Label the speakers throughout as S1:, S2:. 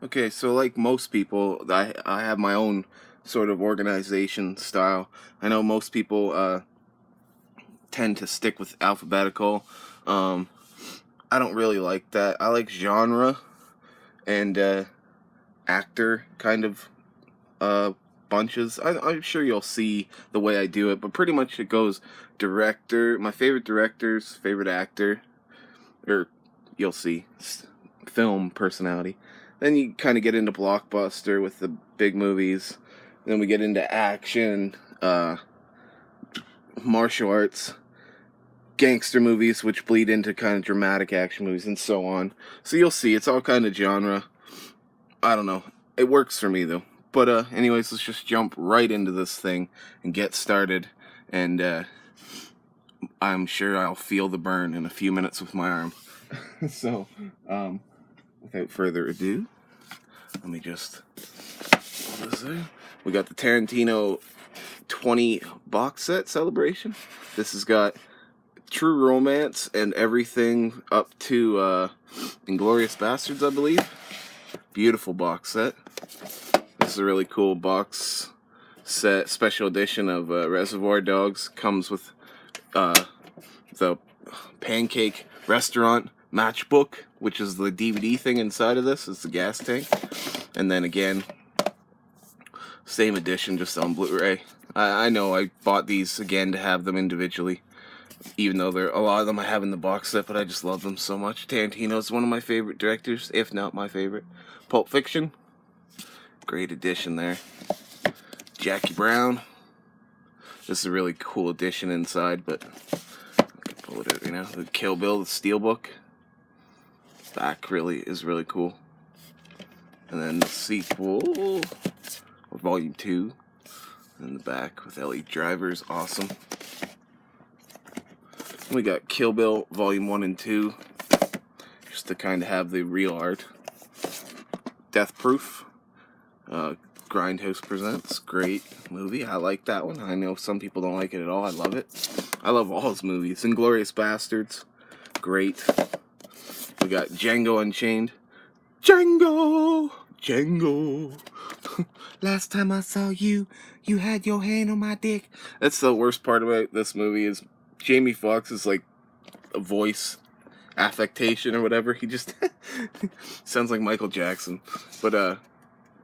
S1: Okay, so like most people, I have my own sort of organization style. I know most people tend to stick with alphabetical. Um, I don't really like that. I like genre and actor kind of uh, bunches. I'm sure you'll see the way I do it, but pretty much it goes director, my favorite directors, favorite actor, or you'll see film personality. Then you kind of get into blockbuster with the big movies. Then we get into action, martial arts, gangster movies, which bleed into kind of dramatic action movies, and so on. So you'll see, it's all kind of genre. I don't know. It works for me though. But anyways, let's just jump right into this thing and get started. And I'm sure I'll feel the burn in a few minutes with my arm. So, without further ado, let me just pull this out. We got the Tarantino 20 box set celebration. This has got True Romance and everything up to Inglourious Bastards, I believe. Beautiful box set. This is a really cool box set, special edition of Reservoir Dogs. Comes with the Pancake Restaurant matchbook, which is the DVD thing inside of this. It's the gas tank. And then again, same edition, just on Blu-ray. I know I bought these again to have them individually, even though a lot of them I have in the box set, but I just love them so much. Tarantino is one of my favorite directors, if not my favorite. Pulp Fiction, great edition there. Jackie Brown, this is a really cool edition inside, but I can pull it out right now. The Kill Bill, the Steelbook, back is really cool. And then the sequel, or Volume 2, and the back with Ellie Driver is awesome. We got Kill Bill Volume 1 and 2, just to kind of have the real art. Death Proof, Grindhouse Presents, great movie. I like that one. I know some people don't like it at all. I love it. I love all his movies. Inglourious Bastards, great. We got Django Unchained. Django! Last time I saw you, you had your hand on my dick. That's the worst part about this movie is Jamie Foxx is like a voice affectation or whatever. He just sounds like Michael Jackson. But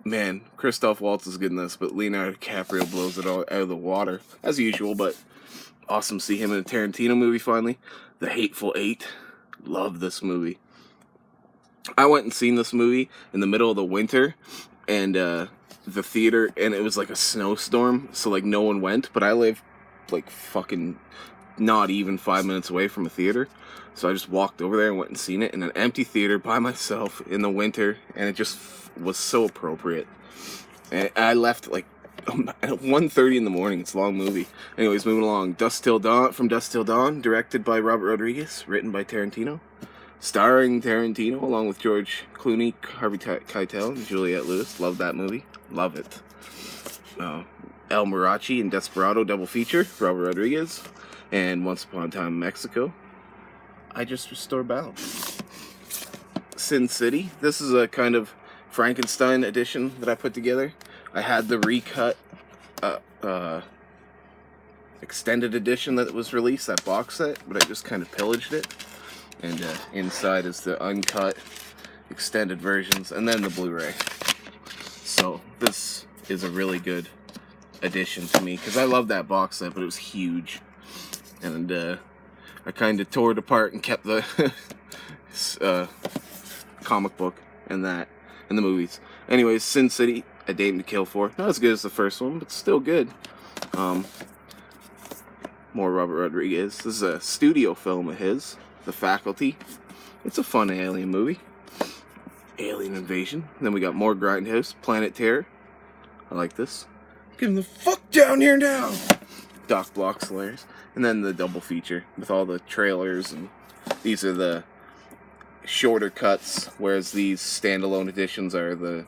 S1: man, Christoph Waltz is good in this, but Leonardo DiCaprio blows it all out of the water as usual. But awesome to see him in a Tarantino movie finally. The Hateful Eight, love this movie. I went and seen this movie in the middle of the winter, and the theater, and it was like a snowstorm, so like no one went. But I live like fucking not even 5 minutes away from a theater, so I just walked over there and went and seen it in an empty theater by myself in the winter, and it just was so appropriate. And I left like at 1:30 in the morning. It's a long movie. Anyways, moving along. From Dusk Till Dawn, directed by Robert Rodriguez, written by Tarantino, starring Tarantino along with George Clooney, Harvey Keitel, and Juliette Lewis. Love that movie. Love it. El Mariachi and Desperado double feature, Robert Rodriguez, and Once Upon a Time in Mexico. I just restore balance. Sin City. This is a kind of Frankenstein edition that I put together. I had the recut extended edition that was released, that box set, but I just kind of pillaged it. And inside is the uncut extended versions, and then the Blu-ray. So this is a really good addition to me, because I love that box set, but it was huge. And I kind of tore it apart and kept the comic book and that, and the movies. Anyways, Sin City, A Dame to Kill For. Not as good as the first one, but still good. More Robert Rodriguez. This is a studio film of his, The Faculty. It's a fun alien movie. Alien Invasion. Then we got more Grindhouse, Planet Terror. I like this. Get him the fuck down here now! Doc Block Slayers. And then the double feature with all the trailers, and these are the shorter cuts, whereas these standalone editions are the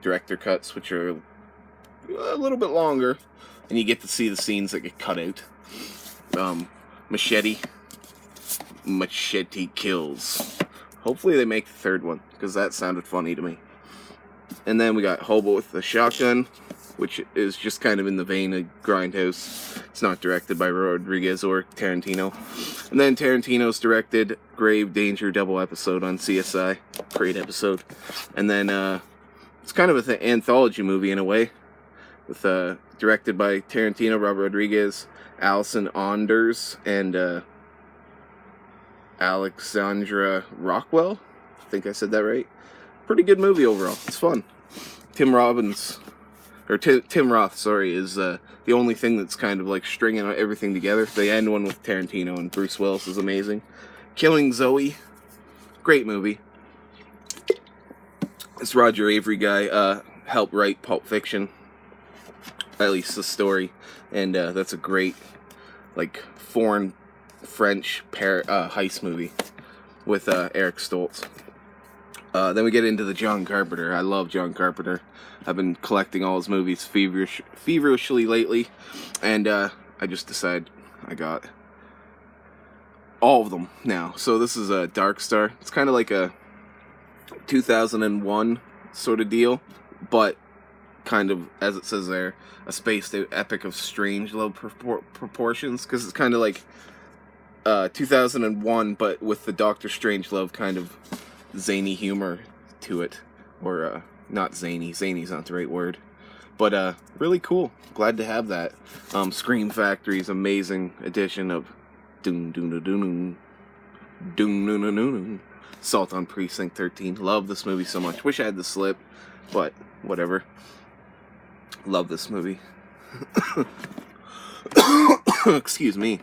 S1: director cuts, which are a little bit longer, and you get to see the scenes that get cut out. Machete Kills, Hopefully they make the third one, because that sounded funny to me. And then we got Hobo with the Shotgun, which is just kind of in the vein of Grindhouse. It's not directed by Rodriguez or Tarantino. And then Tarantino's directed Grave Danger double episode on CSI. Great episode. And then it's kind of an anthology movie in a way, with directed by Tarantino, Robert Rodriguez, Alison Anders, and Alexandra Rockwell. I think I said that right. Pretty good movie overall. It's fun. Tim Roth, is the only thing that's kind of like stringing everything together. The end one with Tarantino and Bruce Willis is amazing. Killing Zoe, great movie. This Roger Avery guy helped write Pulp Fiction, at least the story, and that's a great, like, foreign French heist movie with Eric Stoltz. Then we get into the John Carpenter. I love John Carpenter. I've been collecting all his movies feverishly lately, and I just decided I got all of them now. So this is a Dark Star. It's kind of like a 2001 sort of deal, but kind of, as it says there, a spaced out epic of strange low proportions, because it's kind of like 2001, but with the Doctor Strangelove kind of zany humor to it, or not zany. Zany's not the right word, but really cool. Glad to have that. Scream Factory's amazing edition of Doom Doom Doom Doom Doom Doom Doom Doom. Assault on Precinct 13. Love this movie so much. Wish I had the slip, but whatever. Love this movie. Excuse me.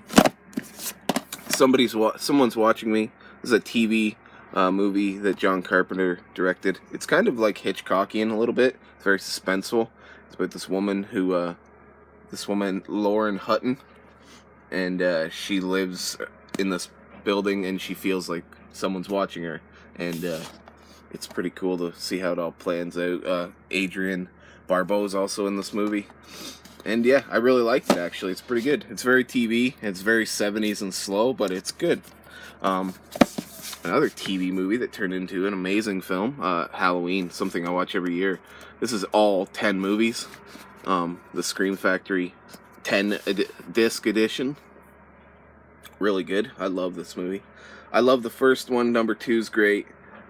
S1: Someone's watching me. This is a TV movie that John Carpenter directed. It's kind of like Hitchcockian a little bit. It's very suspenseful. It's about this woman Lauren Hutton, and she lives in this building, and she feels like someone's watching her, and it's pretty cool to see how it all plans out. Adrienne Barbeau's also in this movie, and yeah, I really liked it. Actually, it's pretty good. It's very TV. It's very 70s and slow, but it's good. Another TV movie that turned into an amazing film, Halloween, something I watch every year. This is all 10 movies. The Scream Factory 10 disc edition. Really good. I love this movie. I love the first one. Number 2's great.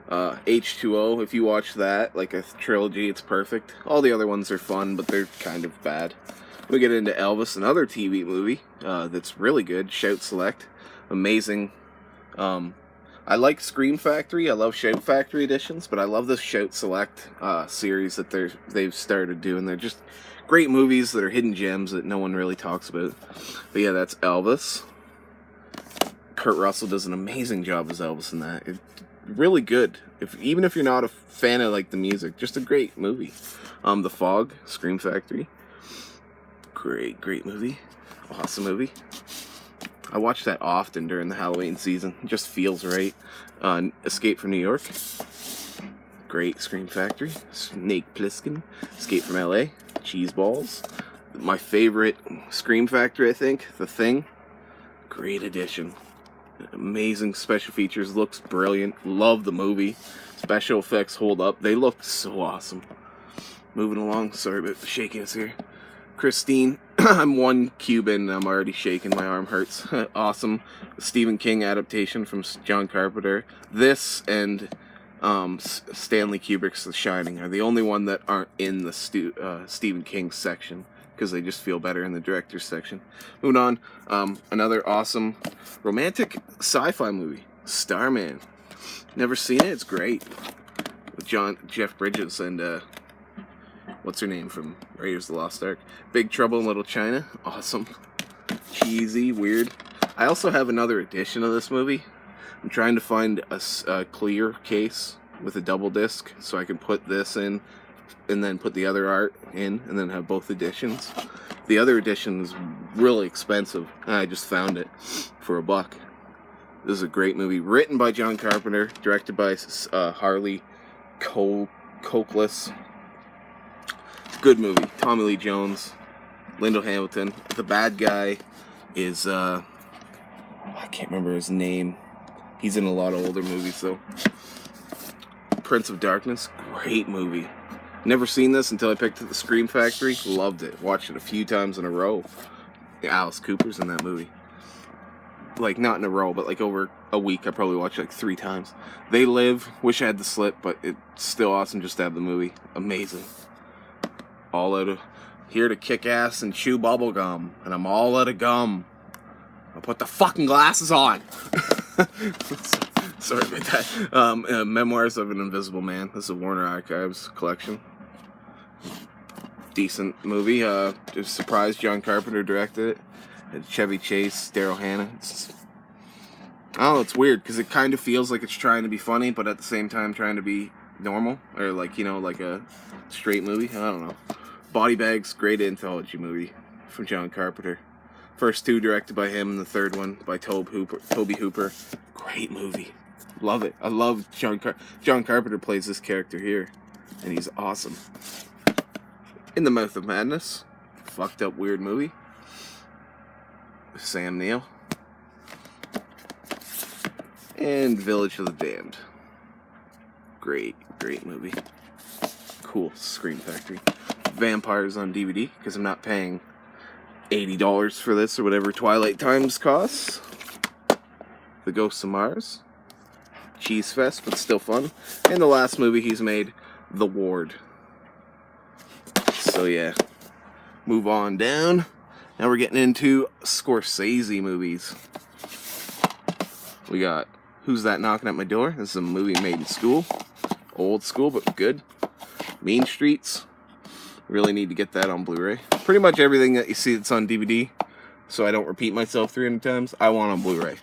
S1: H2O, if you watch that, like a trilogy, it's perfect. All the other ones are fun, but they're kind of bad. We get into Elvis, another TV movie that's really good. Shout Select. Amazing. I like Scream Factory. I love Shout Factory editions, but I love this Shout Select series that they've started doing. They're just great movies that are hidden gems that no one really talks about. But yeah, that's Elvis. Kurt Russell does an amazing job as Elvis in that. It's really good. Even if you're not a fan of like the music, just a great movie. The Fog, Scream Factory. Great movie. Awesome movie. I watch that often during the Halloween season. It just feels right. Escape from New York. Great. Scream Factory. Snake Plissken. Escape from LA. Cheeseballs. My favorite Scream Factory, I think. The Thing. Great addition. Amazing special features. Looks brilliant. Love the movie. Special effects hold up. They look so awesome. Moving along. Sorry about the shakiness here. Christine. I'm one Cuban and I'm already shaking. My arm hurts. Awesome. Stephen King adaptation from John Carpenter. This and Stanley Kubrick's The Shining are the only one that aren't in the Stephen King section, because they just feel better in the director's section. Moving on. Another awesome romantic sci-fi movie, Starman. Never seen it. It's great. With Jeff Bridges and what's her name from Raiders of the Lost Ark? Big Trouble in Little China. Awesome. Cheesy, weird. I also have another edition of this movie. I'm trying to find a clear case with a double disc so I can put this in and then put the other art in and then have both editions. The other edition is really expensive, and I just found it for $1. This is a great movie. Written by John Carpenter, directed by Harley Coakless. Good movie. Tommy Lee Jones, Lyndall Hamilton. The bad guy is I can't remember his name. He's in a lot of older movies, though. Prince of Darkness, great movie. Never seen this until I picked up the Scream Factory. Loved it. Watched it a few times in a row. Alice Cooper's in that movie. Like, not in a row, but like over a week, I probably watched it like 3 times. They Live, wish I had the slip, but it's still awesome just to have the movie. Amazing. All out of here to kick ass and chew bubble gum, and I'm all out of gum. I'll put the fucking glasses on. Sorry about that. Memoirs of an Invisible Man. This is a Warner Archives collection. Decent movie. Just surprised John Carpenter directed it. Chevy Chase, Daryl Hannah. It's weird because it kind of feels like it's trying to be funny, but at the same time trying to be normal, or like, you know, like a straight movie. I don't know. Body Bags, great anthology movie from John Carpenter. First 2 directed by him, and the third one by Tobe Hooper. Great movie. Love it. I love John Carpenter plays this character here, and he's awesome. In the Mouth of Madness, fucked up weird movie. Sam Neill. And Village of the Damned. Great movie. Cool. Scream Factory. Vampires on DVD, because I'm not paying $80 for this or whatever Twilight Times costs. The Ghosts of Mars. Cheese Fest, but still fun. And the last movie he's made, The Ward. So yeah. Move on down. Now we're getting into Scorsese movies. We got Who's That Knocking at My Door? This is a movie made in school. Old school, but good. Mean Streets. Really need to get that on Blu-ray. Pretty much everything that you see that's on DVD, so I don't repeat myself 300 times, I want on Blu-ray.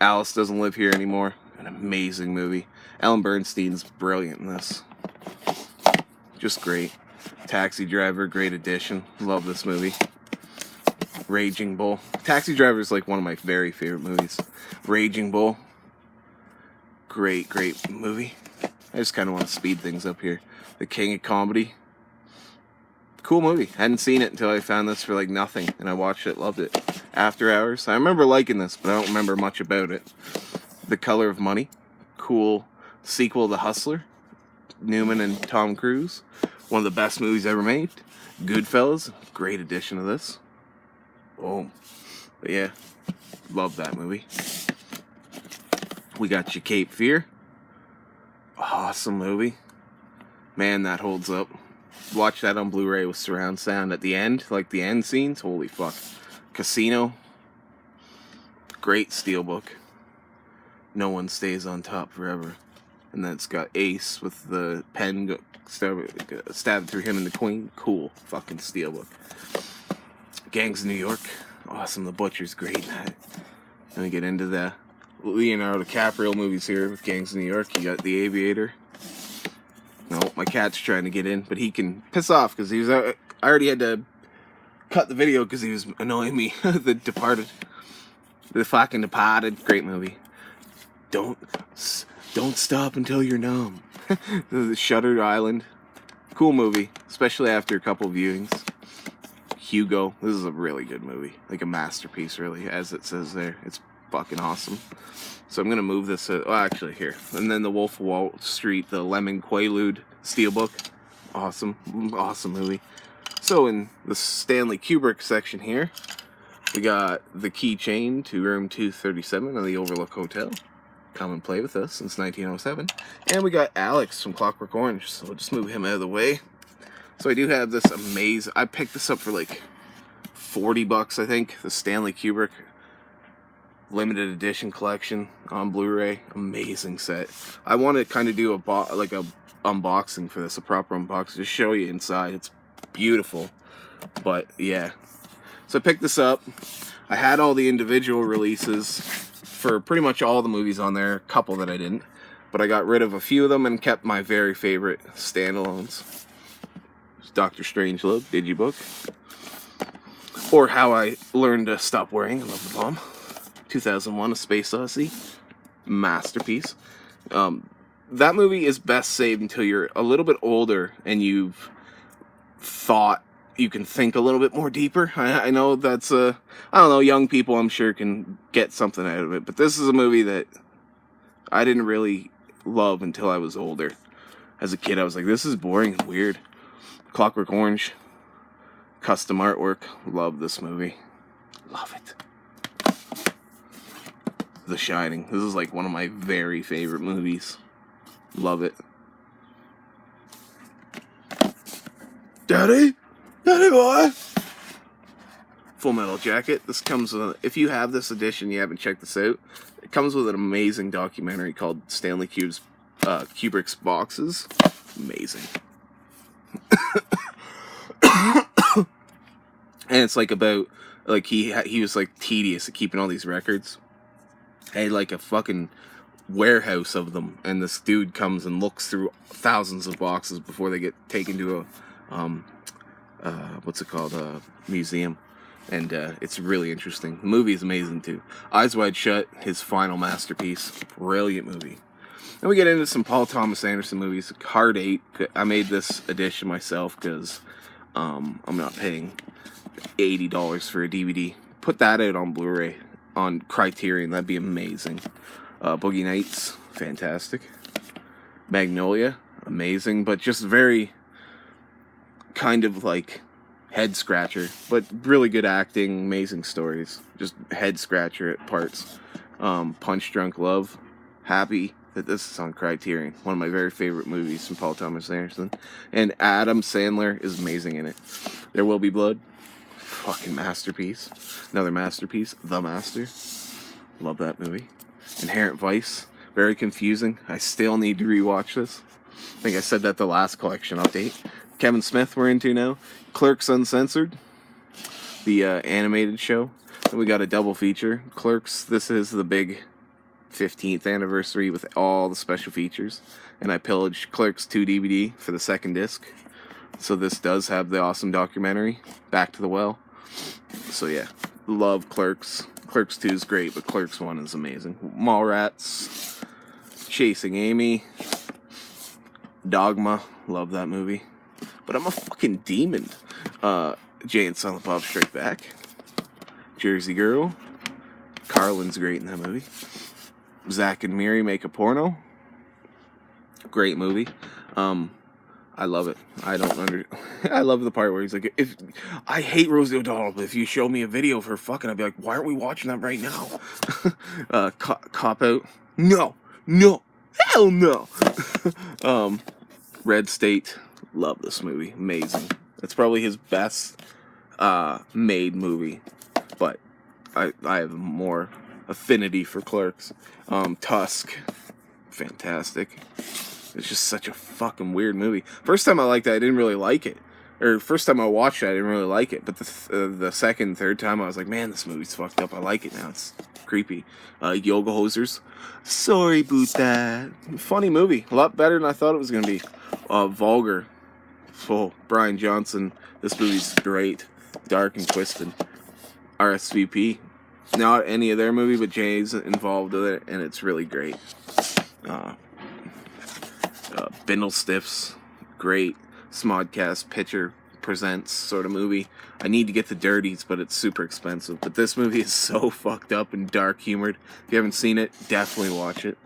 S1: Alice Doesn't Live Here Anymore. An amazing movie. Ellen Bernstein's brilliant in this. Just great. Taxi Driver, great addition. Love this movie. Raging Bull. Taxi Driver is like one of my very favorite movies. Raging Bull. Great movie. I just kind of want to speed things up here. The King of Comedy. Cool movie. Hadn't seen it until I found this for like nothing, and I watched it, loved it. After Hours. I remember liking this, but I don't remember much about it. The Color of Money. Cool sequel to Hustler. Newman and Tom Cruise. One of the best movies ever made. Goodfellas. Great addition to this. Boom. But yeah, love that movie. We got you Cape Fear. Awesome movie. Man, that holds up. Watch that on Blu-ray with surround sound at the end, like the end scenes. Holy fuck. Casino. Great steelbook. No One Stays on Top Forever. And then it's got Ace with the pen stabbed through him and the Queen. Cool fucking steelbook. Gangs of New York. Awesome. The Butcher's great in that. Then we get into the Leonardo DiCaprio movies here with Gangs of New York. You got The Aviator. No, my cat's trying to get in, but he can piss off because he was. I already had to cut the video because he was annoying me. The fucking Departed. Great movie. Don't stop until you're numb. The Shutter Island. Cool movie, especially after a couple viewings. Hugo. This is a really good movie. Like a masterpiece, really, as it says there. It's fucking awesome. So I'm going to move this. Actually, here. And then The Wolf of Wall Street, the Lemon Quaalude steelbook. Awesome. Awesome movie. So in the Stanley Kubrick section here, we got The Keychain to Room 237 of the Overlook Hotel. Come and play with us since 1907. And we got Alex from Clockwork Orange. So we'll just move him out of the way. So I do have this amazing. I picked this up for like $40, I think. The Stanley Kubrick limited edition collection on Blu-ray. Amazing set. I want to kind of do a unboxing for this, a proper unboxing, to show you inside. It's beautiful. But yeah. So I picked this up. I had all the individual releases for pretty much all the movies on there. A couple that I didn't. But I got rid of a few of them and kept my very favorite standalones. Dr. Strangelove, Digibook. Or How I Learned to Stop Worrying. I love the bomb. 2001, A Space Odyssey. Masterpiece. That movie is best saved until you're a little bit older and you've thought you can think a little bit more deeper. I know that's I don't know, young people I'm sure can get something out of it, but this is a movie that I didn't really love until I was older. As a kid, I was like, this is boring and weird. Clockwork Orange, custom artwork, love this movie. Love it. The Shining, this is like one of my very favorite movies. Love it. Daddy boy. Full Metal Jacket. This comes with, if you have this edition, you haven't checked this out, it comes with an amazing documentary called Stanley Kubrick's Boxes. Amazing. And it's like about, like, he was like tedious at keeping all these records. He had like a fucking warehouse of them, and this dude comes and looks through thousands of boxes before they get taken to a what's it called, a museum. And it's really interesting. The movie is amazing too. Eyes Wide Shut, his final masterpiece. Brilliant movie. Then we get into some Paul Thomas Anderson movies. Hard 8. I made this edition myself because I'm not paying $80 for a DVD. Put that out on Blu-ray on Criterion. That'd be amazing. Boogie Nights, fantastic. Magnolia, amazing, but just very kind of like head scratcher, but really good acting, amazing stories, just head scratcher at parts. Punch Drunk Love, happy that this is on Criterion, one of my very favorite movies from Paul Thomas Anderson, and Adam Sandler is amazing in it. There Will Be Blood, fucking masterpiece, another masterpiece, The Master, love that movie. Inherent Vice, very confusing, I still need to rewatch this. I think I said that the last collection update. Kevin Smith we're into now. Clerks Uncensored, the animated show. Then we got a double feature. Clerks, this is the big 15th anniversary with all the special features. And I pillaged Clerks 2 DVD for the second disc. So this does have the awesome documentary, Back to the Well. So yeah, love Clerks. Clerks 2 is great, but Clerks 1 is amazing. Mallrats, Chasing Amy, Dogma, love that movie. But I'm a fucking demon. Jay and Silent Bob Strike Back. Jersey Girl. Carlin's great in that movie. Zack and Miri Make a Porno. Great movie. I love it. I love the part where he's like, if I hate Rosie O'Donnell, but if you show me a video of her fucking, I'd be like, why aren't we watching that right now? Cop Out. No, hell no. Red State. Love this movie. Amazing. It's probably his best made movie, but I have more affinity for Clerks. Tusk. Fantastic. It's just such a fucking weird movie. First time I liked it, I didn't really like it. Or first time I watched it, I didn't really like it. But the second, third time, I was like, man, this movie's fucked up. I like it now. It's creepy. Yoga Hosers. Sorry about that. Funny movie. A lot better than I thought it was going to be. Vulgar. Oh, Brian Johnson. This movie's great. Dark and twisted. RSVP. Not any of their movie, but Jay's involved with it, and it's really great. Bindle Stiffs. Great. Smodcast Picture Presents sort of movie. I need to get the Dirties, but it's super expensive. But this movie is so fucked up and dark humored. If you haven't seen it, definitely watch it.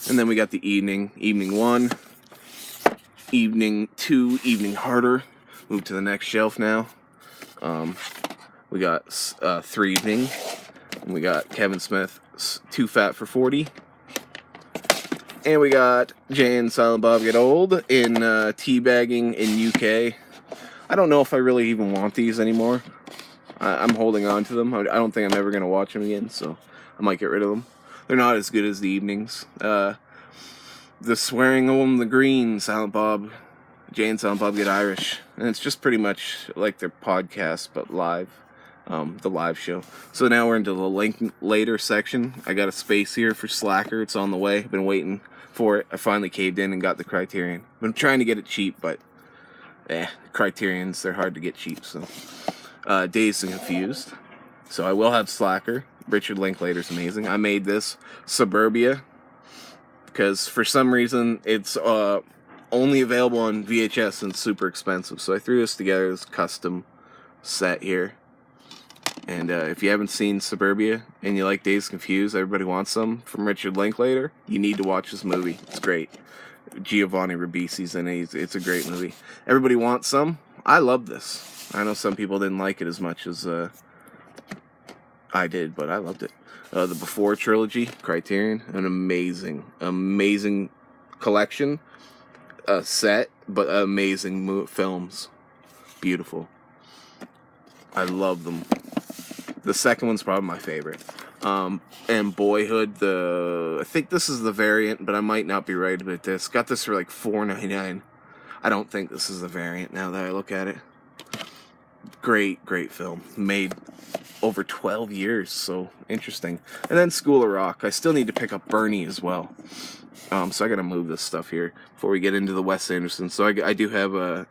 S1: And then we got the Evening 1, Evening 2, Evening Harder. Move to the next shelf now. We got 3 Evening. And we got Kevin Smith's Too Fat for 40. And we got Jay and Silent Bob Get Old in Teabagging in UK. I don't know if I really even want these anymore. I'm holding on to them. I don't think I'm ever going to watch them again, so I might get rid of them. They're not as good as the Evenings. The Swearing on the Green, Silent Bob, Jay and Silent Bob Get Irish. And it's just pretty much like their podcast, but live. The live show. So now we're into the Linklater section. I got a space here for Slacker. It's on the way. I've been waiting for it. I finally caved in and got the Criterion. I'm trying to get it cheap, but Criterions, they're hard to get cheap. So Dazed and Confused. So I will have Slacker. Richard Linklater's amazing. I made this Suburbia because for some reason it's only available on VHS and super expensive. So I threw this together as custom set here. And if you haven't seen Suburbia and you like Dazed Confused, Everybody Wants Some from Richard Linklater, you need to watch this movie. It's great. Giovanni Ribisi's in it. It's a great movie. Everybody Wants Some. I love this. I know some people didn't like it as much as I did, but I loved it. The Before trilogy, Criterion, an amazing collection, set, but amazing films. Beautiful. I love them. The second one's probably my favorite. And Boyhood, I think this is the variant, but I might not be right about this. Got this for like $4.99. I don't think this is the variant now that I look at it. Great film. Made over 12 years, so interesting. And then School of Rock. I still need to pick up Bernie as well. So I gotta move this stuff here before we get into the Wes Anderson. So I do have a...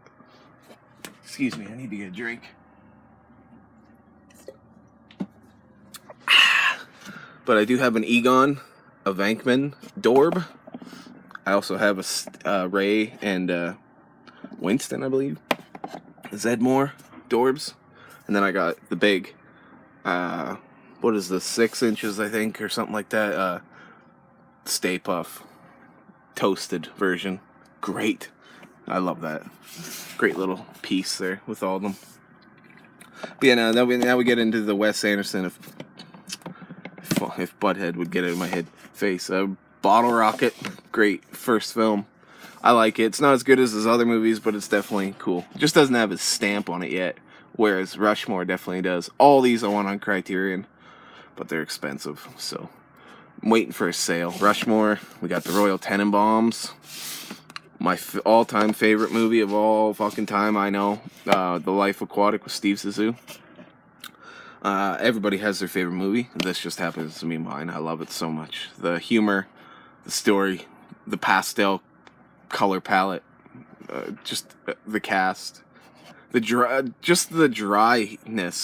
S1: Excuse me, I need to get a drink. But I do have an Egon, a Venkman, Dorb. I also have a Ray and Winston, I believe. Zedmore, Dorbs. And then I got the big, what is this, 6 inches, I think, or something like that. Stay Puff, toasted version. Great. I love that. Great little piece there with all of them. But yeah, now we get into the Wes Anderson, if Butthead would get out of my head face. Bottle Rocket, great first film. I like it. It's not as good as his other movies, but it's definitely cool. It just doesn't have his stamp on it yet, whereas Rushmore definitely does. All these I want on Criterion, but they're expensive, so I'm waiting for a sale. Rushmore, we got the Royal Tenenbaums, my all-time favorite movie of all fucking time, I know. The Life Aquatic with Steve Zissou. Everybody has their favorite movie. This just happens to be mine. I love it so much. The humor, the story, the pastel color palette, just the cast, the dryness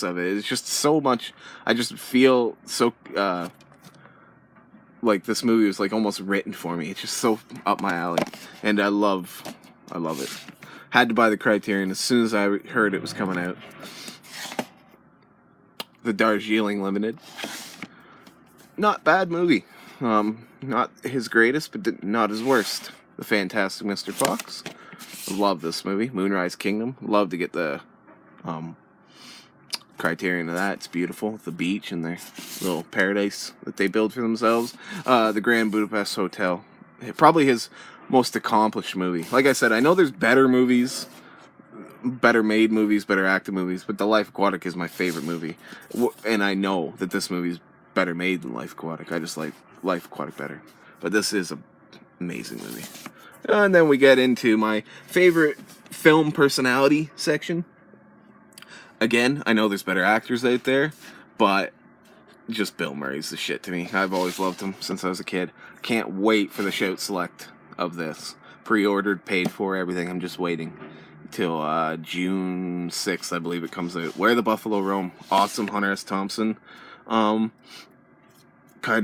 S1: of it. It's just so much. I just feel so like this movie was like almost written for me. It's just so up my alley, and I love it. Had to buy the Criterion as soon as I heard it was coming out. The Darjeeling Limited. Not bad movie. Not his greatest, but not his worst. The Fantastic Mr. Fox. Love this movie. Moonrise Kingdom. Love to get the Criterion of that. It's beautiful. The beach and their little paradise that they build for themselves. The Grand Budapest Hotel. Probably his most accomplished movie. Like I said, I know there's better movies, better made movies, better acted movies, but The Life Aquatic is my favorite movie. And I know that this movie is better made than Life Aquatic. I just like Life Aquatic better. But this is an amazing movie. And then we get into my favorite film personality section. Again, I know there's better actors out there, but just Bill Murray's the shit to me. I've always loved him since I was a kid. Can't wait for the Shout Select of this. Pre-ordered, paid for, everything. I'm just waiting till June 6th, I believe it comes out. Where the Buffalo Roam. Awesome Hunter S. Thompson kind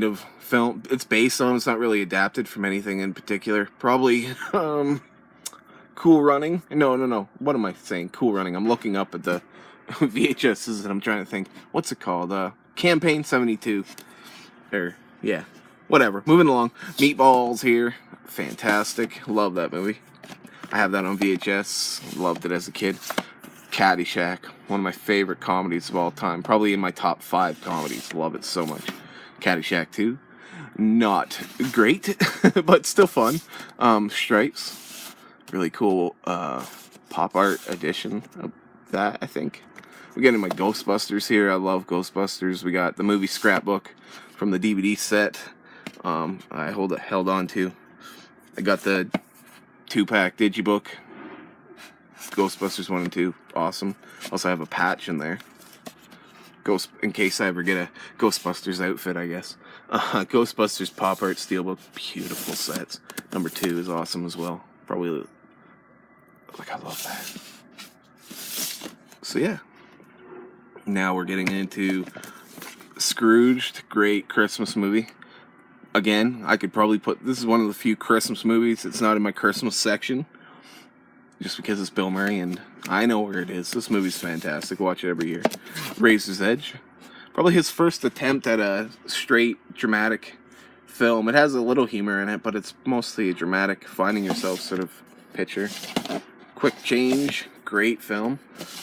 S1: of film. It's based on, it's not really adapted from anything in particular. Probably Cool Running. No. What am I saying? Cool Running. I'm looking up at the VHSs and I'm trying to think. What's it called? Campaign 72. Or, yeah. Whatever. Moving along. Meatballs here. Fantastic. Love that movie. I have that on VHS. Loved it as a kid. Caddyshack. One of my favorite comedies of all time. Probably in my top 5 comedies. Love it so much. Caddyshack 2. Not great, but still fun. Stripes. Really cool pop art edition of that, I think. We get into my Ghostbusters here. I love Ghostbusters. We got the movie Scrapbook from the DVD set. I held on to. I got the 2-pack Digibook. Ghostbusters 1 and 2. Awesome. Also have a patch in there. In case I ever get a Ghostbusters outfit, I guess. Ghostbusters Pop Art Steelbook. Beautiful sets. Number 2 is awesome as well. Probably, like, I love that. So yeah. Now we're getting into Scrooged. Great Christmas movie. Again, I could probably put, this is one of the few Christmas movies that's not in my Christmas section. just because it's Bill Murray, and I know where it is. This movie's fantastic. Watch it every year. Razor's Edge. Probably his first attempt at a straight, dramatic film. It has a little humor in it, but it's mostly a dramatic, finding yourself sort of picture. Quick Change. Great film.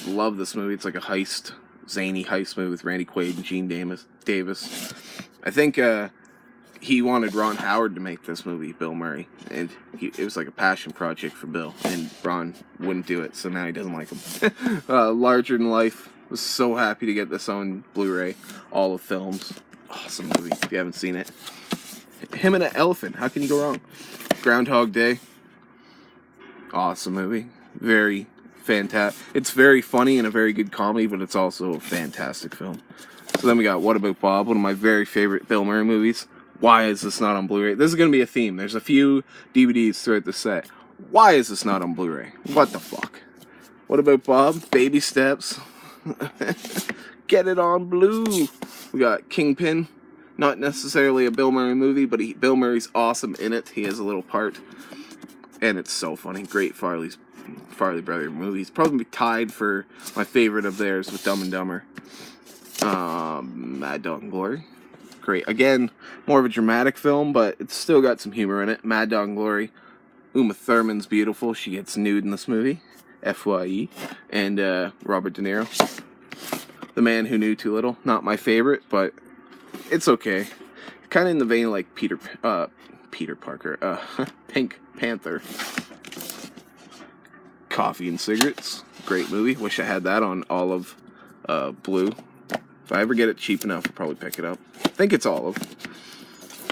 S1: Love this movie. It's like a heist, zany heist movie with Randy Quaid and Gene Davis. I think he wanted Ron Howard to make this movie, Bill Murray, and it was like a passion project for Bill, and Ron wouldn't do it, so now he doesn't like him. Larger Than Life. Was so happy to get this on Blu-ray. All the films. Awesome movie if you haven't seen it. Him and an Elephant. How can you go wrong? Groundhog Day. Awesome movie. Very fantastic. It's very funny and a very good comedy, but it's also a fantastic film. So then we got What About Bob, one of my very favorite Bill Murray movies. Why is this not on Blu-ray? This is going to be a theme. There's a few DVDs throughout the set. Why is this not on Blu-ray? What the fuck? What About Bob? Baby Steps. Get it on Blue. We got Kingpin. Not necessarily a Bill Murray movie, but Bill Murray's awesome in it. He has a little part. And it's so funny. Great Farley Brother movies. Probably tied for my favorite of theirs with Dumb and Dumber. Mad Dog and Glory. Great. Again, more of a dramatic film, but it's still got some humor in it. Mad Dog and Glory. Uma Thurman's beautiful. She gets nude in this movie. FYE. And Robert De Niro. The Man Who Knew Too Little. Not my favorite, but it's okay. Kind of in the vein of like Peter Parker. Pink Panther. Coffee and Cigarettes. Great movie. Wish I had that on Olive Blue. If I ever get it cheap enough, I'll probably pick it up. I think it's Olive.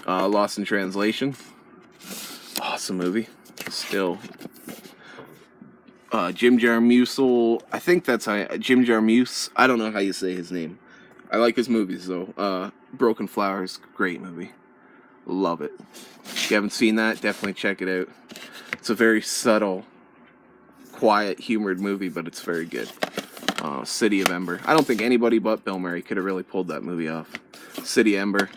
S1: Lost in Translation. Awesome movie. Still. Jim Jarmusch. I think that's how Jim Jarmusch. I don't know how you say his name. I like his movies though. Broken Flowers. Great movie. Love it. If you haven't seen that, definitely check it out. It's a very subtle, quiet, humored movie, but it's very good. City of Ember. I don't think anybody but Bill Murray could have really pulled that movie off. City of Ember.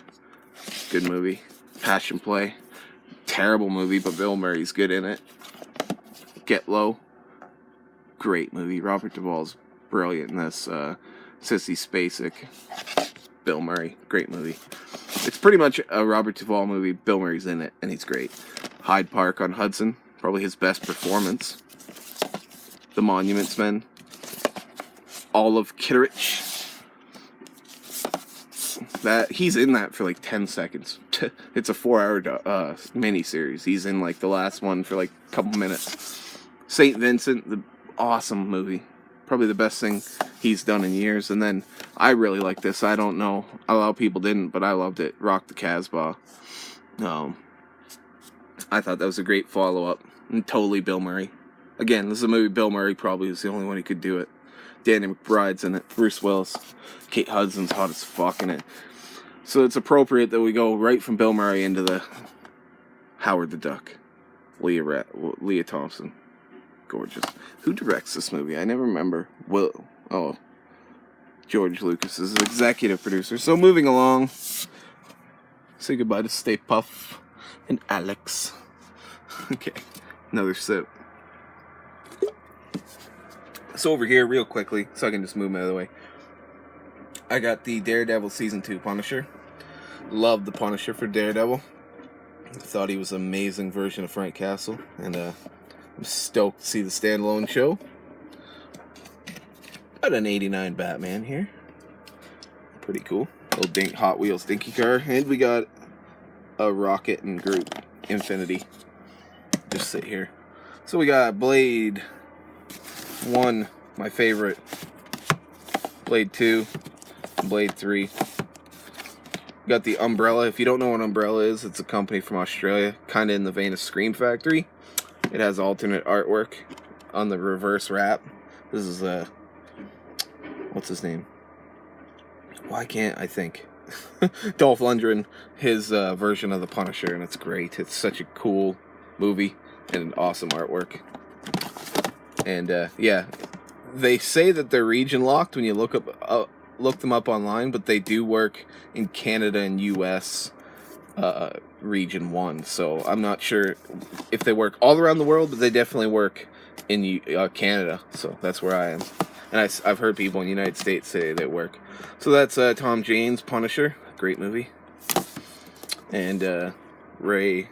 S1: Good movie. Passion Play. Terrible movie, but Bill Murray's good in it. Get Low. Great movie. Robert Duvall's brilliant in this. Sissy Spacek. Bill Murray. Great movie. It's pretty much a Robert Duvall movie. Bill Murray's in it, and he's great. Hyde Park on Hudson. Probably his best performance. The Monuments Men. Olive Kitteridge. That he's in that for like 10 seconds. It's a 4-hour mini-series. He's in like the last one for like a couple minutes. St. Vincent, the awesome movie. Probably the best thing he's done in years. And then I really like this. I don't know. A lot of people didn't, but I loved it. Rock the Casbah. I thought that was a great follow-up. And totally Bill Murray. Again, this is a movie Bill Murray probably was the only one who could do it. Danny McBride's in it. Bruce Willis. Kate Hudson's hot as fuck in it. So it's appropriate that we go right from Bill Murray into the Howard the Duck. Leah Thompson. Gorgeous. Who directs this movie? I never remember. George Lucas is the executive producer. So moving along. Say goodbye to Stay Puft and Alex. Okay. Another sip. So over here, real quickly, so I can just move them out of the way. I got the Daredevil Season 2 Punisher. Loved the Punisher for Daredevil. Thought he was an amazing version of Frank Castle. And I'm stoked to see the standalone show. Got an 89 Batman here. Pretty cool. Little Hot Wheels dinky car. And we got a Rocket and Groot Infinity. Just sit here. So we got Blade 1, my favorite. Blade 2. Blade 3. Got the Umbrella. If you don't know what Umbrella is, it's a company from Australia, kind of in the vein of Scream Factory. It has alternate artwork on the reverse wrap. This is what's his name? Why can't I think? Dolph Lundgren, his version of the Punisher, and it's great. It's such a cool movie and an awesome artwork. And yeah, they say that they're region locked when you look them up online, but they do work in Canada and US region 1. So I'm not sure if they work all around the world, but they definitely work in Canada, so that's where I am. And I've heard people in the United States say they work. So that's Tom Jane's Punisher, great movie. And Ray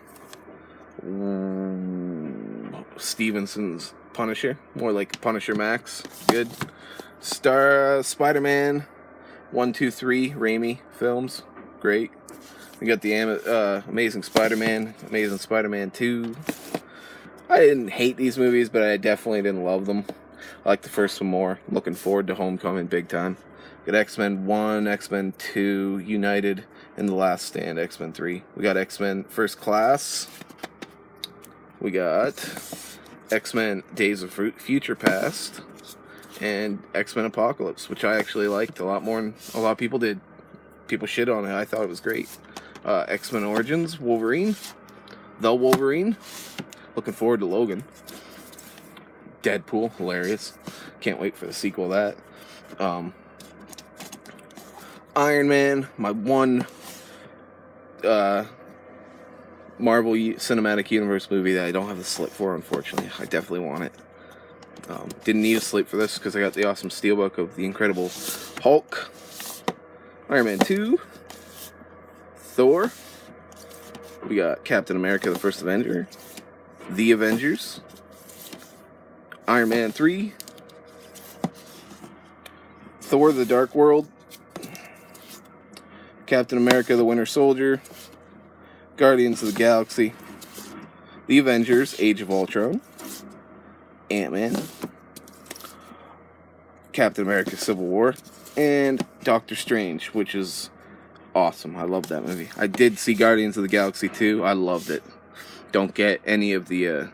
S1: Stevenson's Punisher, more like Punisher Max, good. Spider-Man 1, 2, 3, Raimi films, great. We got the Amazing Spider-Man, Amazing Spider-Man 2. I didn't hate these movies, but I definitely didn't love them. I like the first one more. I'm looking forward to Homecoming big time. We got X-Men 1, X-Men 2, United, and The Last Stand, X-Men 3. We got X-Men First Class. We got X-Men Days of Future Past. And X-Men Apocalypse, which I actually liked a lot more than a lot of people did. People shit on it. I thought it was great. X-Men Origins, Wolverine. The Wolverine. Looking forward to Logan. Deadpool, hilarious. Can't wait for the sequel of that. Iron Man, my one Marvel Cinematic Universe movie that I don't have the slip for, unfortunately. I definitely want it. Didn't need a slip for this because I got the awesome steelbook of The Incredible Hulk. Iron Man 2. Thor. We got Captain America, the First Avenger. The Avengers. Iron Man 3. Thor, The Dark World. Captain America, The Winter Soldier. Guardians of the Galaxy. The Avengers, Age of Ultron. Ant-Man. Captain America, Civil War. And Doctor Strange, which is awesome. I love that movie. I did see Guardians of the Galaxy 2. I loved it. Don't get any of the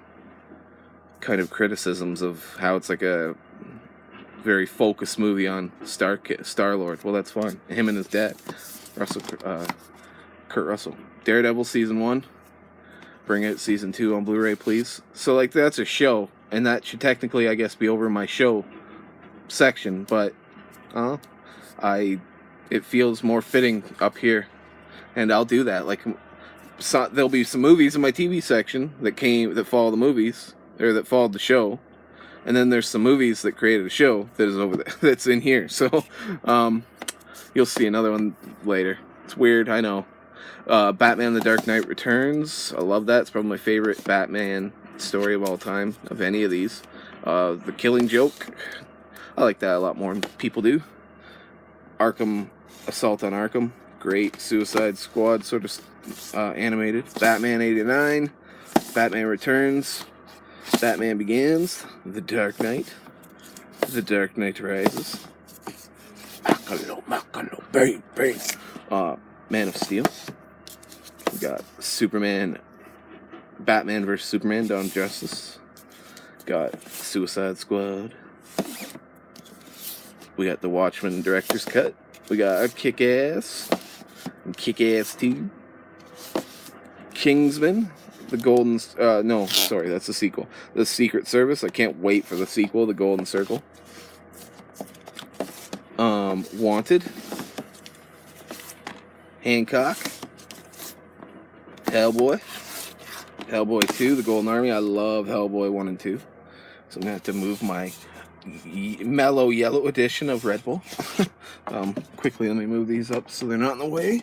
S1: kind of criticisms of how it's like a very focused movie on Star-Lord. Well, that's fine. Him and his dad, Kurt Russell. Daredevil Season 1. Bring out Season 2 on Blu-ray, please. So, like, that's a show, and that should technically, I guess, be over my show section, but it feels more fitting up here, and I'll do that. Like, so, there'll be some movies in my TV section that follow the movies, or that followed the show, and then there's some movies that created a show that is over there, that's in here. So, you'll see another one later. It's weird, I know. Batman: The Dark Knight Returns. I love that. It's probably my favorite Batman story of all time, of any of these. The Killing Joke. I like that a lot more than people do. Assault on Arkham. Great. Suicide Squad sort of animated. Batman 89. Batman Returns. Batman Begins. The Dark Knight. The Dark Knight Rises. Makalo, bang, bang. Man of Steel. We got Superman, Batman vs. Superman, Dawn of Justice. Got Suicide Squad. We got the Watchmen Director's Cut. We got Kick-Ass and Kick-Ass 2. Kingsman, the Golden... no, sorry, that's the sequel. The Secret Service. I can't wait for the sequel, The Golden Circle. Wanted. Hancock. Hellboy. Hellboy 2, The Golden Army. I love Hellboy 1 and 2. So I'm going to have to move my mellow yellow edition of Red Bull. Quickly, let me move these up so they're not in the way.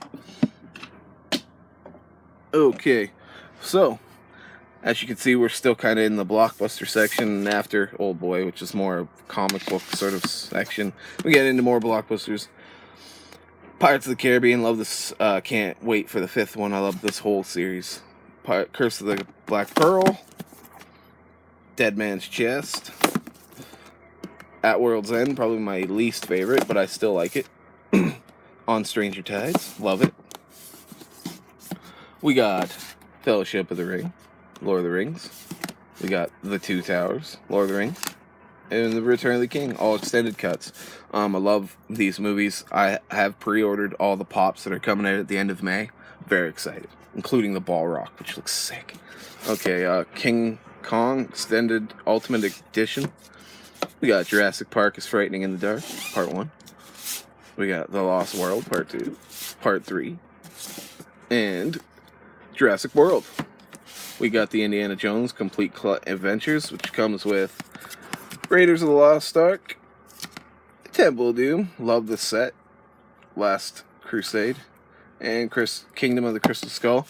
S1: Okay, so as you can see, we're still kind of in the Blockbuster section after Old Boy, which is more comic book sort of section. We get into more Blockbusters. Pirates of the Caribbean, love this. Can't wait for the 5th one. I love this whole series. Curse of the Black Pearl. Dead Man's Chest. At World's End, probably my least favorite, but I still like it. On Stranger Tides, love it. We got Fellowship of the Ring, Lord of the Rings. We got The Two Towers, Lord of the Rings. And The Return of the King, all extended cuts. I love these movies. I have pre-ordered all the pops that are coming out at the end of May. Very excited, including the Balrog, which looks sick. Okay, King Kong Extended Ultimate Edition. We got Jurassic Park is Frightening in the Dark, Part 1. We got The Lost World, Part 2, Part 3, and Jurassic World. We got the Indiana Jones Complete Adventures, which comes with Raiders of the Lost Ark, Temple of Doom, love the set, Last Crusade, and Kingdom of the Crystal Skull.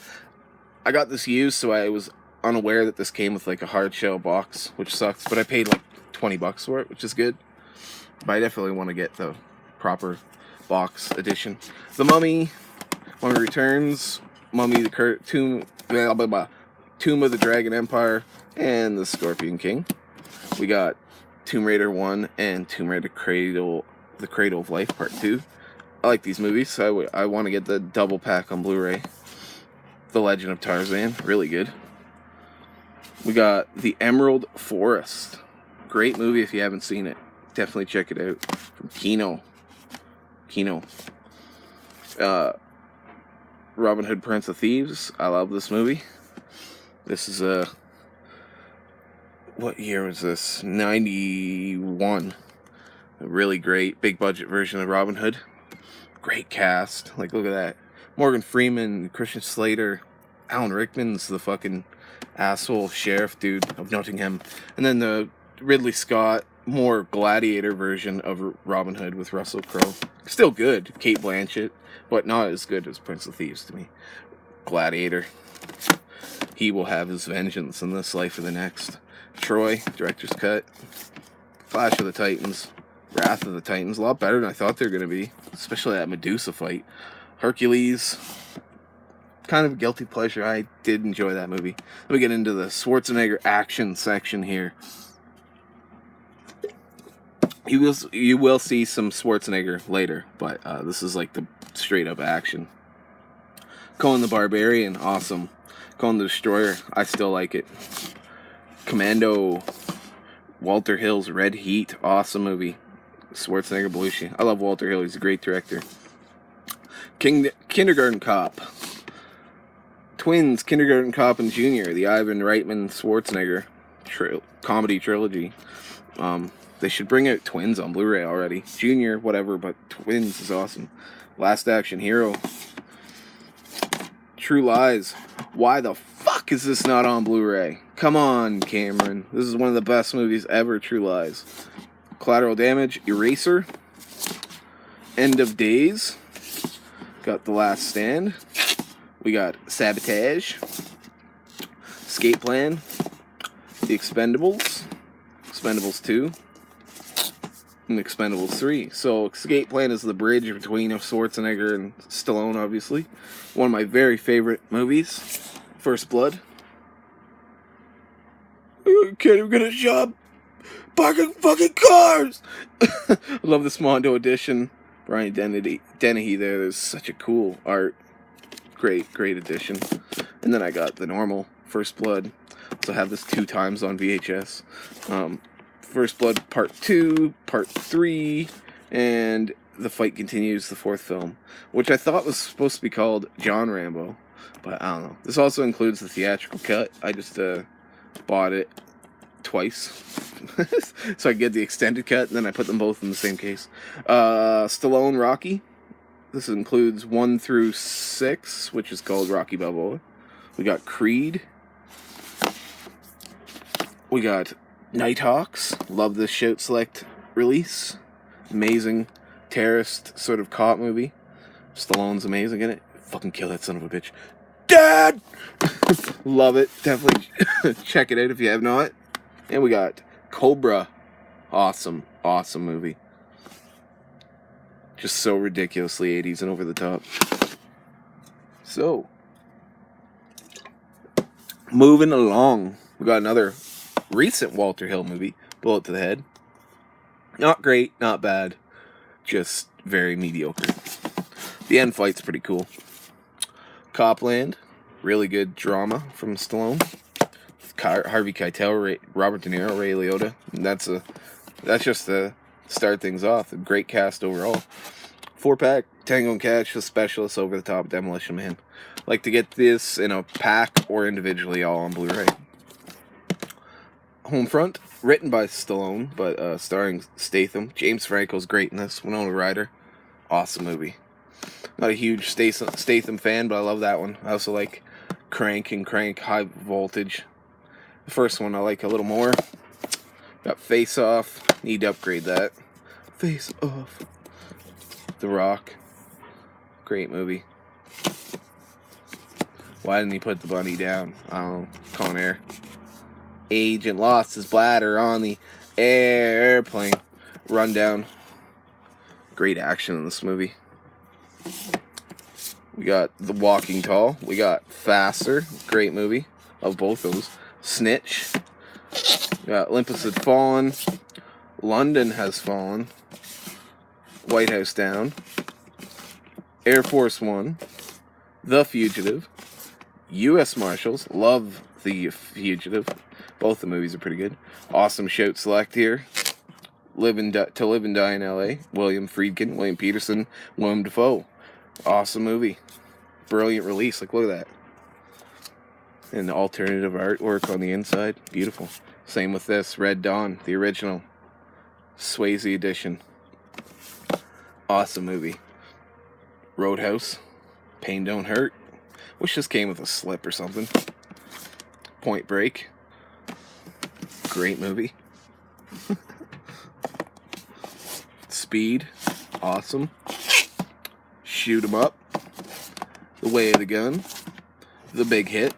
S1: I got this used, so I was unaware that this came with like a hard shell box, which sucks, but I paid like $20 for it, which is good. But I definitely want to get the proper box edition. The Mummy, Mummy Returns, Mummy the Tomb of the Dragon Empire, and the Scorpion King. We got Tomb Raider 1 and Tomb Raider The Cradle of Life Part 2. I like these movies, so I want to get the double pack on Blu-ray. The Legend of Tarzan, really good. We got The Emerald Forest. Great movie if you haven't seen it. Definitely check it out. From Kino. Robin Hood, Prince of Thieves. I love this movie. This is what year was this? 91. A really great big budget version of Robin Hood. Great cast. Like, look at that. Morgan Freeman, Christian Slater, Alan Rickman's the fucking asshole sheriff dude of Nottingham. And then the Ridley Scott, more gladiator version of Robin Hood with Russell Crowe. Still good. Kate Blanchett, but not as good as Prince of Thieves to me. Gladiator. He will have his vengeance in this life or the next. Troy, director's cut. Clash of the Titans. Wrath of the Titans. A lot better than I thought they were going to be. Especially that Medusa fight. Hercules. Kind of a guilty pleasure. I did enjoy that movie. Let me get into the Schwarzenegger action section here. You will see some Schwarzenegger later, but this is like the straight up action. Conan the Barbarian, awesome. Conan the Destroyer, I still like it. Commando, Walter Hill's Red Heat, awesome movie. Schwarzenegger Belushi. I love Walter Hill, he's a great director. Kindergarten Cop. Twins, Kindergarten Cop and Junior, the Ivan Reitman Schwarzenegger comedy trilogy. They should bring out Twins on Blu-ray already. Junior, whatever, but Twins is awesome. Last Action Hero. True Lies. Why the fuck is this not on Blu-ray? Come on, Cameron. This is one of the best movies ever, True Lies. Collateral Damage. Eraser. End of Days. Got The Last Stand. We got Sabotage. Escape Plan. The Expendables. Expendables 2. And Expendables 3. So Escape Plan is the bridge between Schwarzenegger and Stallone, obviously. One of my very favorite movies. First Blood. I can't even get a job parking fucking cars! I love this Mondo edition. Brian Dennehy there. There's such a cool art. Great edition. And then I got the normal First Blood. So I have this 2 times on VHS. First Blood Part 2, Part 3, and The Fight Continues, the 4th film, which I thought was supposed to be called John Rambo, but I don't know. This also includes the theatrical cut. I just bought it twice, so I get the extended cut, and then I put them both in the same case. Stallone Rocky. This includes 1 through 6, which is called Rocky Balboa. We got Creed. We got Nighthawks. Love this Shout Select release. Amazing terrorist sort of cop movie. Stallone's amazing in it. Fucking kill that son of a bitch. Dad! Love it. Definitely check it out if you have not. And we got Cobra. Awesome movie. Just so ridiculously 80s and over the top. So, moving along. We got another recent Walter Hill movie, Bullet to the Head. Not great, not bad, just very mediocre. The end fight's pretty cool. Copland, really good drama from Stallone. Harvey Keitel, Robert De Niro, Ray Liotta. That's just to start things off. A great cast overall. 4-pack, Tango and Cash, The Specialist, Over the Top, Demolition Man. Like to get this in a pack or individually, all on Blu-ray. Homefront, written by Stallone, but starring Statham. James Franco's great in this. Winona Ryder, awesome movie. Not a huge Statham fan, but I love that one. I also like Crank and Crank High Voltage. The first one I like a little more. Got Face Off. Need to upgrade that. Face Off. The Rock. Great movie. Why didn't he put the bunny down? I don't know. Con Air. Agent lost his bladder on the airplane. Rundown. Great action in this movie. We got The Walking Tall. We got Faster. Great movie. Of both those. Snitch. We got Olympus Had Fallen. London Has Fallen. White House Down. Air Force One. The Fugitive. U.S. Marshals. Love The Fugitive. Both the movies are pretty good. Awesome shout select here. To Live and Die in L.A. William Friedkin, William Peterson, Willem Dafoe. Awesome movie. Brilliant release. Like, look at that. And the alternative artwork on the inside. Beautiful. Same with this. Red Dawn, the original. Swayze edition. Awesome movie. Roadhouse. Pain Don't Hurt. Wish this came with a slip or something. Point Break. Great movie. Speed. Awesome. Shoot 'em Up. The Way of the Gun. The Big Hit.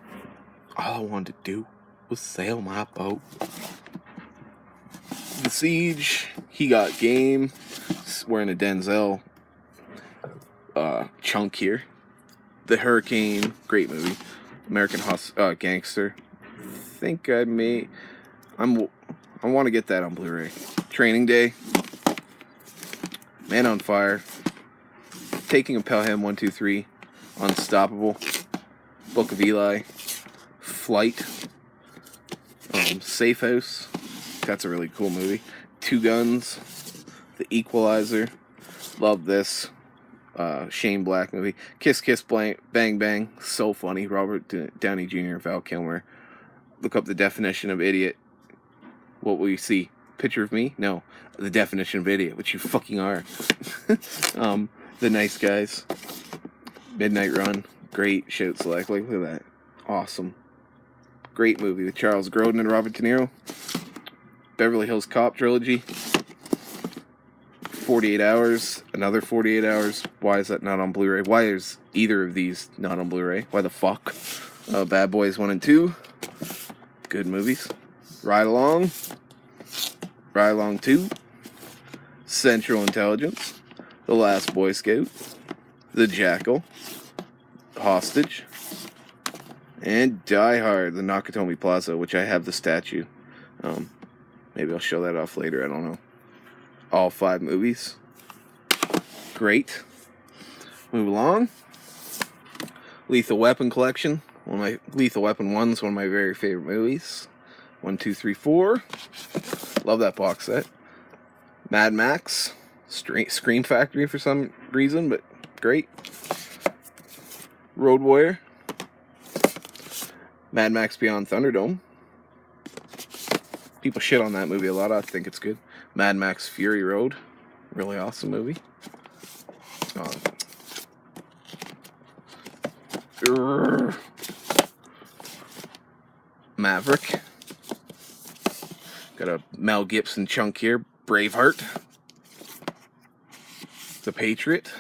S1: All I wanted to do was sail my boat. The Siege. He Got Game. Wearing a Denzel chunk here. The Hurricane. Great movie. American Gangster. I want to get that on Blu-ray. Training Day. Man on Fire. Taking a Pelham 123. Unstoppable. Book of Eli. Flight. Safe House. That's a really cool movie. Two Guns. The Equalizer. Love this. Shane Black movie. Kiss Kiss Bang Bang. So funny. Robert Downey Jr. and Val Kilmer. Look up the definition of idiot. What will you see? Picture of me? No. The definition of idiot, which you fucking are. The Nice Guys. Midnight Run. Great shout select. Like, look at that. Awesome. Great movie with Charles Grodin and Robert De Niro. Beverly Hills Cop trilogy. 48 Hours. Another 48 Hours. Why is that not on Blu-ray? Why is either of these not on Blu-ray? Why the fuck? Bad Boys 1 and 2. Good movies. Ride Along. Ride Along 2. Central Intelligence. The Last Boy Scout. The Jackal. Hostage. And Die Hard, the Nakatomi Plaza, which I have the statue. Maybe I'll show that off later, I don't know. All 5 movies. Great. Move along. Lethal Weapon collection. Lethal Weapon 1's one of my very favorite movies. 1, 2, 3, 4. Love that box set. Mad Max. Scream Factory for some reason, but great. Road Warrior. Mad Max Beyond Thunderdome. People shit on that movie a lot. I think it's good. Mad Max Fury Road. Really awesome movie. Maverick. Got a Mel Gibson chunk here. Braveheart. The Patriot.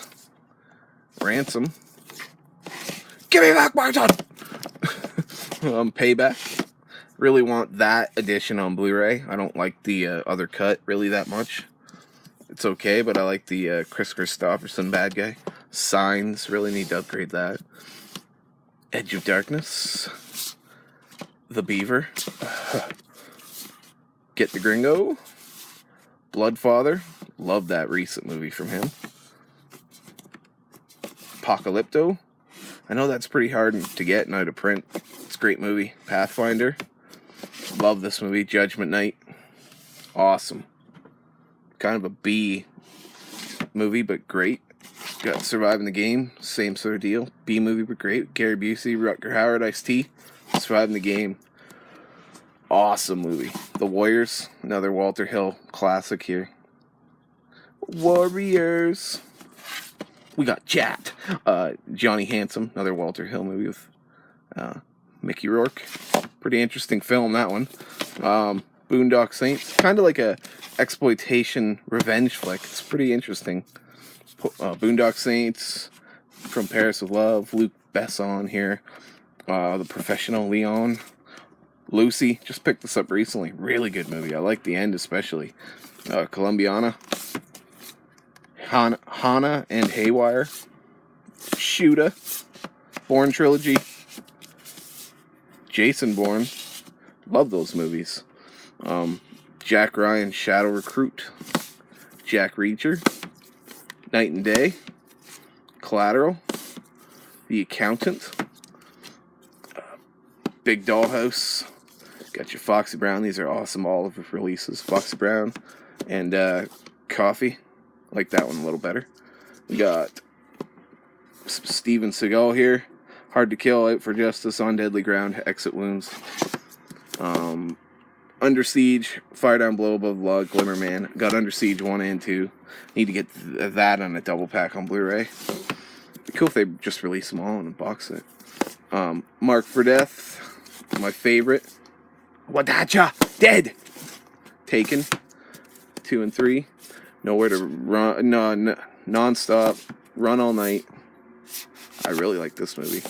S1: Ransom. Give me back my son! Payback. Really want that edition on Blu-ray. I don't like the other cut really that much. It's okay, but I like the Chris Christopherson bad guy. Signs. Really need to upgrade that. Edge of Darkness. The Beaver. Get the Gringo. Bloodfather. Love that recent movie from him. Apocalypto. I know that's pretty hard to get and out of print. It's a great movie. Pathfinder. Love this movie. Judgment Night. Awesome. Kind of a B movie, but great. Got Surviving the Game. Same sort of deal. B movie, but great. Gary Busey, Rutger Hauer, Ice-T. Surviving the Game. Awesome movie. The Warriors. Another Walter Hill classic here. Warriors. We got Jacked. Johnny Handsome. Another Walter Hill movie with Mickey Rourke. Pretty interesting film, that one. Boondock Saints. Kind of like a exploitation revenge flick. It's pretty interesting. Boondock Saints, From Paris with Love, Luc Besson here. The Professional, Leon. Lucy, just picked this up recently. Really good movie. I like the end especially. Columbiana. Hana and Haywire. Shooter. Bourne Trilogy. Jason Bourne. Love those movies. Jack Ryan, Shadow Recruit. Jack Reacher. Night and Day. Collateral. The Accountant. Big Dollhouse. Got your Foxy Brown. These are awesome Olive releases. Foxy Brown and Coffee. Like that one a little better. We got Steven Seagal here. Hard to Kill, Out for Justice, On Deadly Ground, Exit Wounds. Under Siege, Fire Down Blow Above the Log, Glimmer Man. Got Under Siege 1 and 2. Need to get that on a double pack on Blu-ray. Cool if they just release them all in a box set. Mark for Death, my favorite. Wadacha, Dead. Taken, 2 and 3. Nowhere to Run, Non-Stop, Run All Night. I really like this movie.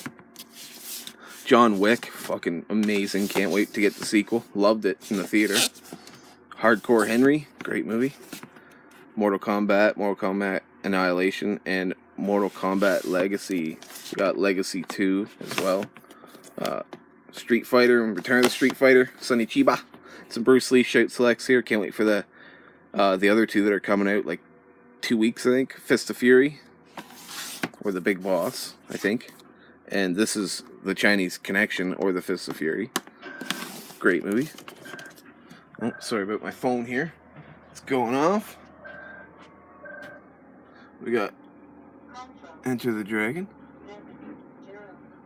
S1: John Wick, fucking amazing. Can't wait to get the sequel. Loved it in the theater. Hardcore Henry, great movie. Mortal Kombat Annihilation, and Mortal Kombat Legacy. We got Legacy 2 as well. Street Fighter and Return of the Street Fighter. Sonny Chiba. Some Bruce Lee shout selects here. Can't wait for the other two that are coming out like 2 weeks, I think. Fist of Fury. Or The Big Boss, I think. And this is The Chinese Connection or The Fist of Fury. Great movie. Oh, sorry about my phone here. It's going off. We got Enter the Dragon.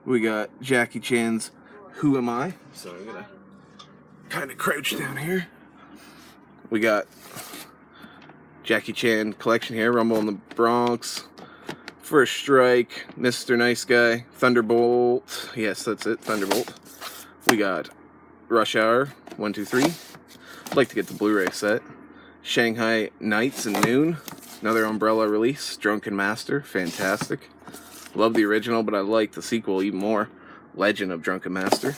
S1: We got Jackie Chan's Who Am I? So I'm gonna kind of crouch down here. We got Jackie Chan collection here. Rumble in the Bronx. First Strike. Mr. Nice Guy. Thunderbolt. Yes, that's it. Thunderbolt. We got Rush Hour 1, 2, 3. I'd like to get the Blu-ray set. Shanghai Nights and Noon. Another Umbrella release. Drunken Master. Fantastic. Love the original, but I like the sequel even more. Legend of Drunken Master.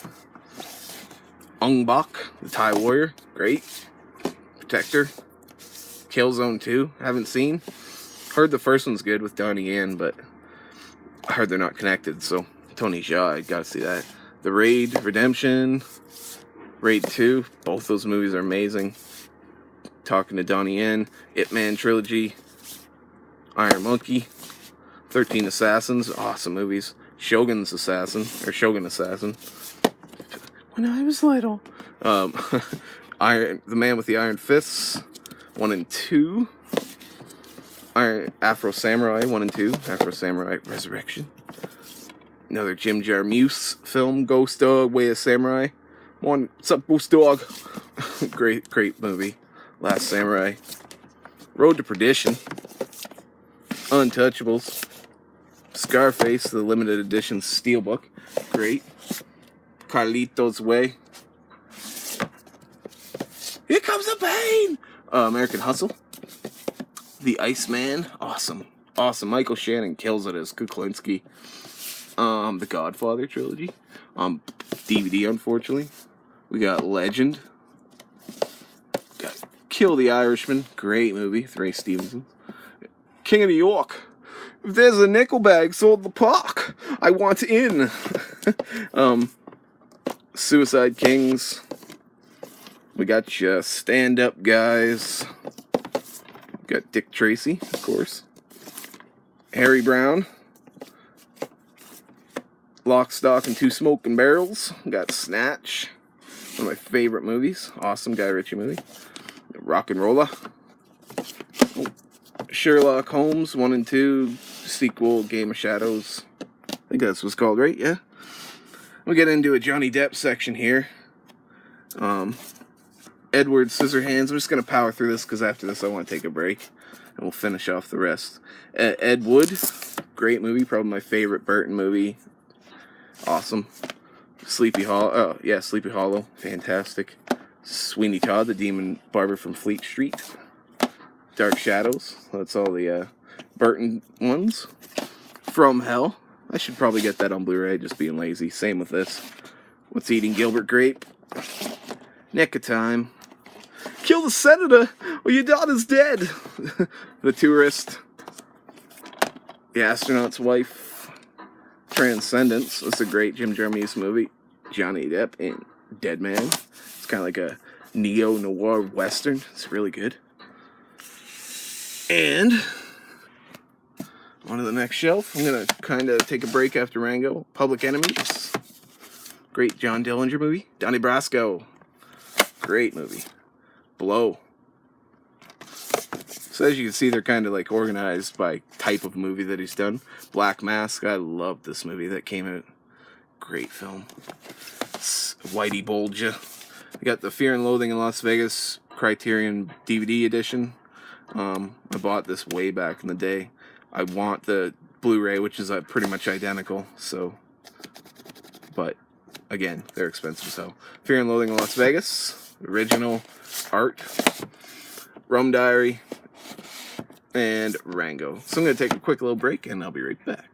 S1: Ong Bak, the Thai Warrior. Great. Protector. Killzone 2. Haven't seen. Heard the first one's good with Donnie Yen, but I heard they're not connected, so Tony Jaa, I gotta see that. The Raid, Redemption. Raid 2. Both those movies are amazing. Talking to Donnie Yen. Ip Man Trilogy. Iron Monkey. 13 Assassins. Awesome movies. Shogun's Assassin. Or Shogun Assassin. When I was little. The Man with the Iron Fists. 1 and 2. Afro Samurai 1 and 2. Afro Samurai Resurrection. Another Jim Jarmusch film. Ghost Dog. Way of Samurai. What's up, Ghost Dog? Great movie. Last Samurai. Road to Perdition. Untouchables. Scarface, the limited edition steelbook. Great. Carlito's Way. Here comes the pain! American Hustle. The Iceman. Awesome. Michael Shannon kills it as Kuklinski. The Godfather trilogy. DVD, unfortunately. We got Legend. Got Kill the Irishman. Great movie. with Ray Stevenson. King of New York. If there's a nickel bag sold the park, I want in. Suicide Kings. We got you Stand Up Guys. Got Dick Tracy, of course. Harry Brown. Lock, Stock, and Two Smoking Barrels. Got Snatch. One of my favorite movies. Awesome Guy Ritchie movie. Rock and Rolla. Oh. Sherlock Holmes 1 and 2. Sequel, Game of Shadows. I think that's what's called, right? Yeah. We'll get into a Johnny Depp section here. Edward Scissorhands. I'm just going to power through this because after this I want to take a break. And we'll finish off the rest. Ed Wood. Great movie. Probably my favorite Burton movie. Awesome. Sleepy Hollow. Oh, yeah, Sleepy Hollow. Fantastic. Sweeney Todd, the Demon Barber from Fleet Street. Dark Shadows. That's all the Burton ones. From Hell. I should probably get that on Blu-ray, just being lazy. Same with this. What's Eating Gilbert Grape? Nick of Time. Kill the Senator, or your daughter's dead. The Tourist. The Astronaut's Wife. Transcendence. That's a great Jim Jarmusch movie. Johnny Depp in Dead Man. It's kind of like a neo-noir western. It's really good. And on to the next shelf. I'm going to kind of take a break after Rango. Public Enemies. Great John Dillinger movie. Donnie Brasco. Great movie. Blow. So as you can see, they're kind of like organized by type of movie that he's done. Black Mask. I love this movie that came out. Great film. Whitey Bulger. We got the Fear and Loathing in Las Vegas Criterion DVD edition. I bought this way back in the day. I want the Blu-ray, which is pretty much identical. So, but again, they're expensive. So, Fear and Loathing in Las Vegas, original art, Rum Diary, and Rango. So I'm going to take a quick little break, and I'll be right back.